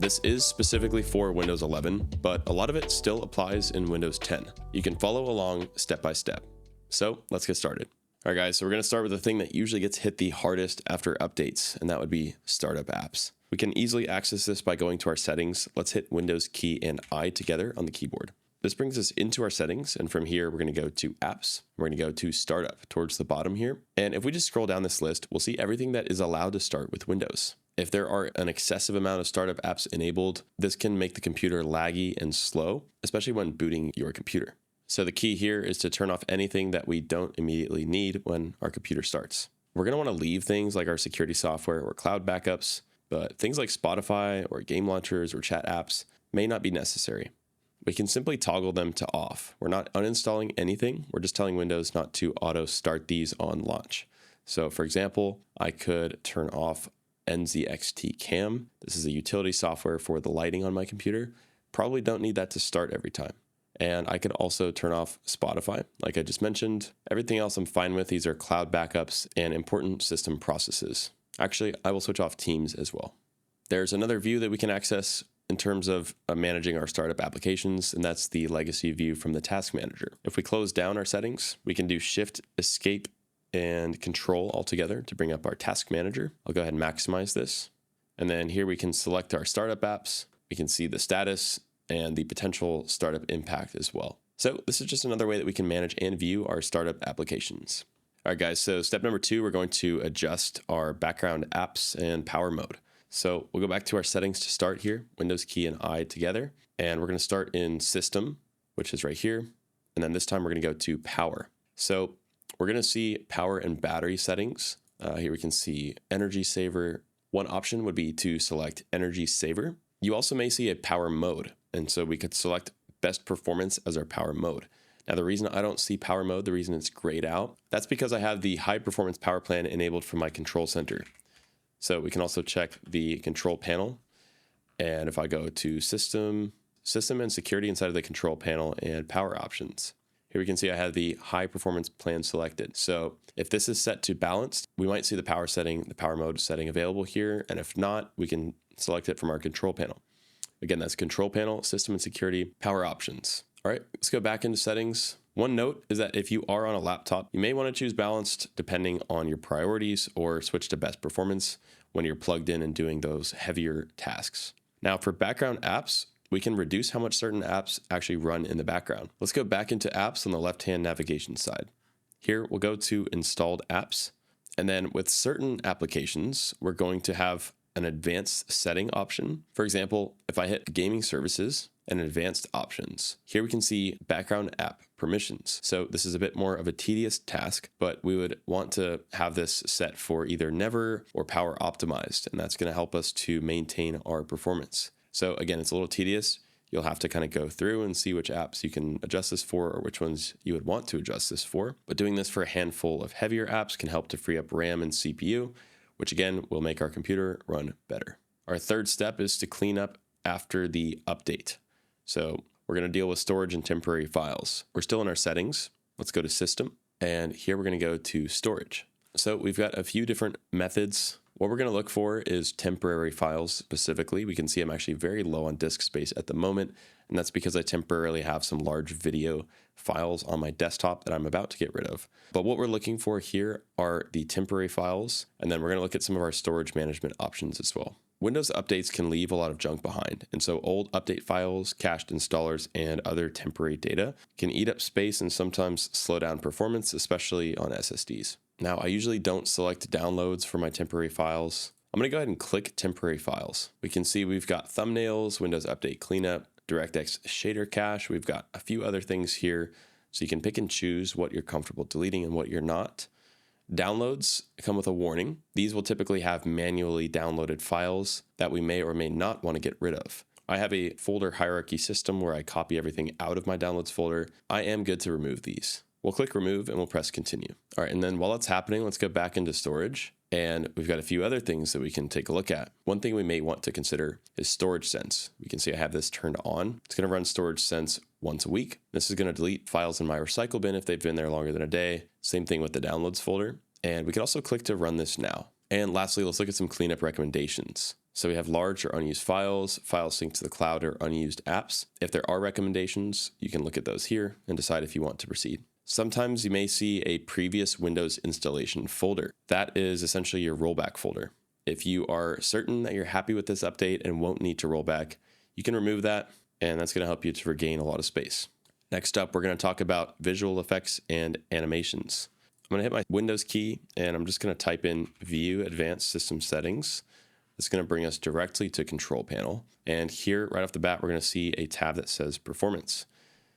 This is specifically for Windows 11, but a lot of it still applies in Windows 10. You can follow along step by step. So let's get started. All right, guys, so we're going to start with the thing that usually gets hit the hardest after updates, and that would be startup apps. We can easily access this by going to our settings. Let's hit Windows key and I together on the keyboard. This brings us into our settings, and from here, we're going to go to Apps. We're going to go to Startup towards the bottom here. And if we just scroll down this list, we'll see everything that is allowed to start with Windows. If there are an excessive amount of startup apps enabled, this can make the computer laggy and slow, especially when booting your computer. So the key here is to turn off anything that we don't immediately need when our computer starts. We're going to want to leave things like our security software or cloud backups, but things like Spotify or game launchers or chat apps may not be necessary. We can simply toggle them to off. We're not uninstalling anything. We're just telling Windows not to auto start these on launch. So for example, I could turn off NZXT Cam. This is a utility software for the lighting on my computer. Probably don't need that to start every time. And I could also turn off Spotify, like I just mentioned. Everything else I'm fine with. These are cloud backups and important system processes. Actually, I will switch off Teams as well. There's another view that we can access in terms of managing our startup applications, and that's the legacy view from the task manager. If we close down our settings, we can do Shift, Escape, and Control all together to bring up our task manager. I'll go ahead and maximize this. And then here we can select our startup apps. We can see the status and the potential startup impact as well. So this is just another way that we can manage and view our startup applications. All right, guys, so step number 2, we're going to adjust our background apps and power mode. So we'll go back to our settings to start here, Windows key and I together. And we're going to start in System, which is right here. And then this time we're going to go to Power. So we're going to see power and battery settings. Here we can see Energy Saver. One option would be to select Energy Saver. You also may see a power mode. And so we could select Best Performance as our power mode. Now, the reason I don't see power mode, the reason it's grayed out, that's because I have the high performance power plan enabled from my control center. So we can also check the control panel. And if I go to System and Security inside of the control panel and Power Options, here we can see I have the high performance plan selected. So if this is set to balanced, we might see the power setting, the power mode setting available here. And if not, we can select it from our control panel. Again, that's Control Panel, System and Security, Power Options. All right, let's go back into settings. One note is that if you are on a laptop, you may want to choose balanced depending on your priorities or switch to best performance when you're plugged in and doing those heavier tasks. Now for background apps, we can reduce how much certain apps actually run in the background. Let's go back into apps on the left-hand navigation side. Here we'll go to installed apps. And then with certain applications, we're going to have an advanced setting option. For example, if I hit gaming services and advanced options, here we can see background app permissions. So this is a bit more of a tedious task, but we would want to have this set for either never or power optimized, and that's going to help us to maintain our performance. So again, it's a little tedious. You'll have to kind of go through and see which apps you can adjust this for or which ones you would want to adjust this for. But doing this for a handful of heavier apps can help to free up RAM and CPU, which again will make our computer run better. Our third step is to clean up after the update. So we're going to deal with storage and temporary files. We're still in our settings. Let's go to System. And here we're going to go to Storage. So we've got a few different methods. What we're going to look for is temporary files specifically. We can see I'm actually very low on disk space at the moment. And that's because I temporarily have some large video files on my desktop that I'm about to get rid of. But what we're looking for here are the temporary files. And then we're going to look at some of our storage management options as well. Windows updates can leave a lot of junk behind, and so old update files, cached installers, and other temporary data can eat up space and sometimes slow down performance, especially on SSDs. Now, I usually don't select downloads for my temporary files. I'm going to go ahead and click temporary files. We can see we've got thumbnails, Windows Update Cleanup, DirectX Shader Cache. We've got a few other things here, so you can pick and choose what you're comfortable deleting and what you're not. Downloads come with a warning. These will typically have manually downloaded files that we may or may not want to get rid of. I have a folder hierarchy system where I copy everything out of my downloads folder. I am good to remove these. We'll click remove and we'll press continue. All right, and then while that's happening, let's go back into storage. And we've got a few other things that we can take a look at. One thing we may want to consider is storage sense. We can see I have this turned on. It's going to run storage sense once a week. This is going to delete files in my recycle bin if they've been there longer than a day. Same thing with the downloads folder. And we can also click to run this now. And lastly, let's look at some cleanup recommendations. So we have large or unused files, files synced to the cloud, or unused apps. If there are recommendations, you can look at those here and decide if you want to proceed. Sometimes you may see a previous Windows installation folder. That is essentially your rollback folder. If you are certain that you're happy with this update and won't need to roll back, you can remove that, and that's going to help you to regain a lot of space. Next up, we're going to talk about visual effects and animations. I'm going to hit my Windows key, and I'm just going to type in View Advanced System Settings. It's going to bring us directly to Control Panel. And here, right off the bat, we're going to see a tab that says Performance.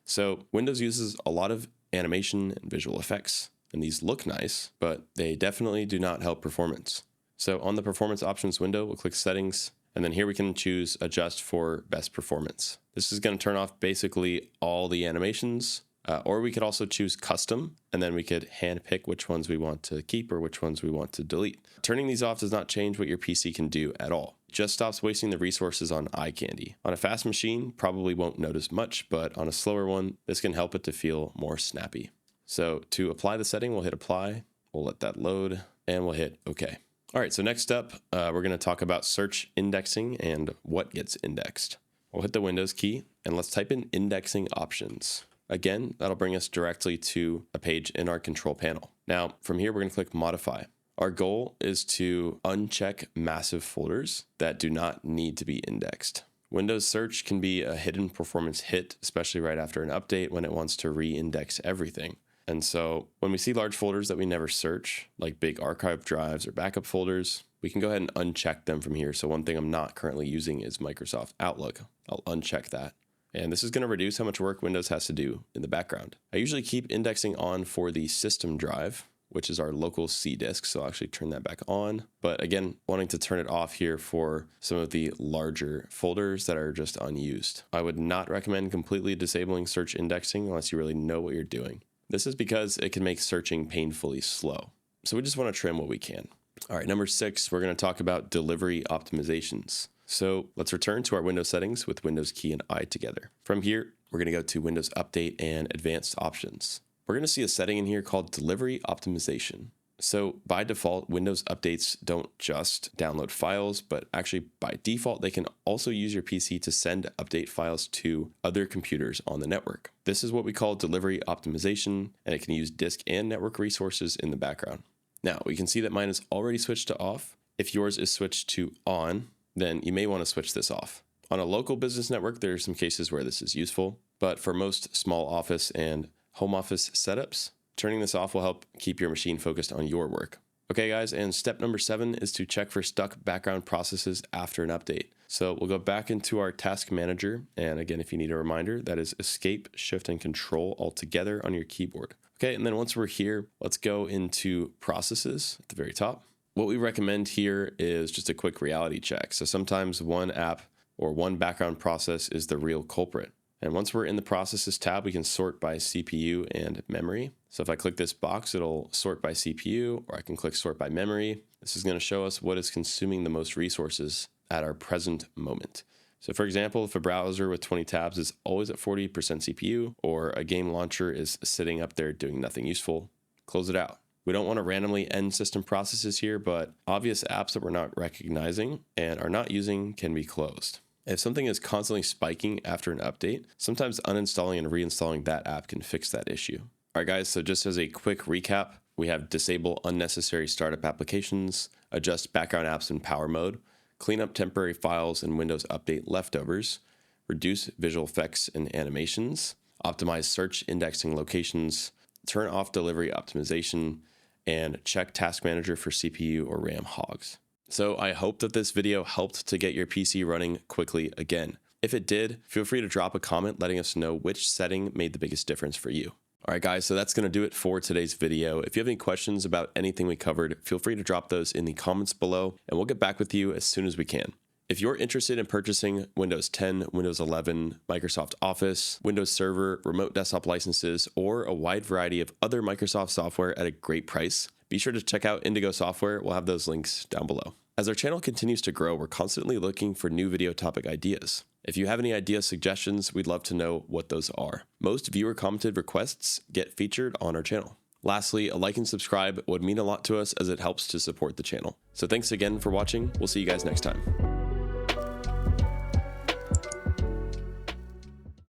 So Windows uses a lot of animation and visual effects, and these look nice, but they definitely do not help performance. So on the Performance Options window, we'll click Settings, and then here we can choose Adjust for Best Performance. This is going to turn off basically all the animations, or we could also choose Custom, and then we could hand pick which ones we want to keep or which ones we want to delete. Turning these off does not change what your PC can do at all. It just stops wasting the resources on eye candy. On a fast machine, probably won't notice much, but on a slower one, this can help it to feel more snappy. So to apply the setting, we'll hit Apply, we'll let that load, and we'll hit OK. All right, so next up, we're going to talk about search indexing and what gets indexed. We'll hit the Windows key, and let's type in Indexing Options. Again, that'll bring us directly to a page in our control panel. Now, from here, we're going to click Modify. Our goal is to uncheck massive folders that do not need to be indexed. Windows search can be a hidden performance hit, especially right after an update when it wants to re-index everything. And so when we see large folders that we never search, like big archive drives or backup folders, we can go ahead and uncheck them from here. So one thing I'm not currently using is Microsoft Outlook. I'll uncheck that. And this is going to reduce how much work Windows has to do in the background. I usually keep indexing on for the system drive, which is our local C disk. So I'll actually turn that back on. But again, wanting to turn it off here for some of the larger folders that are just unused. I would not recommend completely disabling search indexing unless you really know what you're doing. This is because it can make searching painfully slow. So we just want to trim what we can. All right, number 6, we're going to talk about delivery optimizations. So let's return to our Windows settings with Windows key and I together. From here, we're going to go to Windows Update and Advanced Options. We're going to see a setting in here called Delivery Optimization. So by default, Windows updates don't just download files, but actually by default, they can also use your PC to send update files to other computers on the network. This is what we call delivery optimization, and it can use disk and network resources in the background. Now, we can see that mine is already switched to off. If yours is switched to on, then you may want to switch this off. On a local business network, there are some cases where this is useful, but for most small office and home office setups, turning this off will help keep your machine focused on your work. Okay, guys, and step number 7 is to check for stuck background processes after an update. So we'll go back into our task manager, and again, if you need a reminder, that is Escape, Shift, and Control all together on your keyboard. Okay, and then once we're here, let's go into processes at the very top. What we recommend here is just a quick reality check. So sometimes one app or one background process is the real culprit. And once we're in the Processes tab, we can sort by CPU and memory. So if I click this box, it'll sort by CPU, or I can click Sort by Memory. This is going to show us what is consuming the most resources at our present moment. So for example, if a browser with 20 tabs is always at 40% CPU, or a game launcher is sitting up there doing nothing useful, close it out. We don't want to randomly end system processes here, but obvious apps that we're not recognizing and are not using can be closed. If something is constantly spiking after an update, sometimes uninstalling and reinstalling that app can fix that issue. All right, guys, so just as a quick recap, we have disable unnecessary startup applications, adjust background apps in power mode, clean up temporary files and Windows Update leftovers, reduce visual effects and animations, optimize search indexing locations, turn off delivery optimization, and check Task Manager for CPU or RAM hogs. So I hope that this video helped to get your PC running quickly again. If it did, feel free to drop a comment letting us know which setting made the biggest difference for you. All right, guys, so that's going to do it for today's video. If you have any questions about anything we covered, feel free to drop those in the comments below, and we'll get back with you as soon as we can. If you're interested in purchasing Windows 10, Windows 11, Microsoft Office, Windows Server, remote desktop licenses, or a wide variety of other Microsoft software at a great price, be sure to check out Indigo Software. We'll have those links down below. As our channel continues to grow, we're constantly looking for new video topic ideas. If you have any idea suggestions, we'd love to know what those are. Most viewer commented requests get featured on our channel. Lastly, a like and subscribe would mean a lot to us as it helps to support the channel. So thanks again for watching. We'll see you guys next time.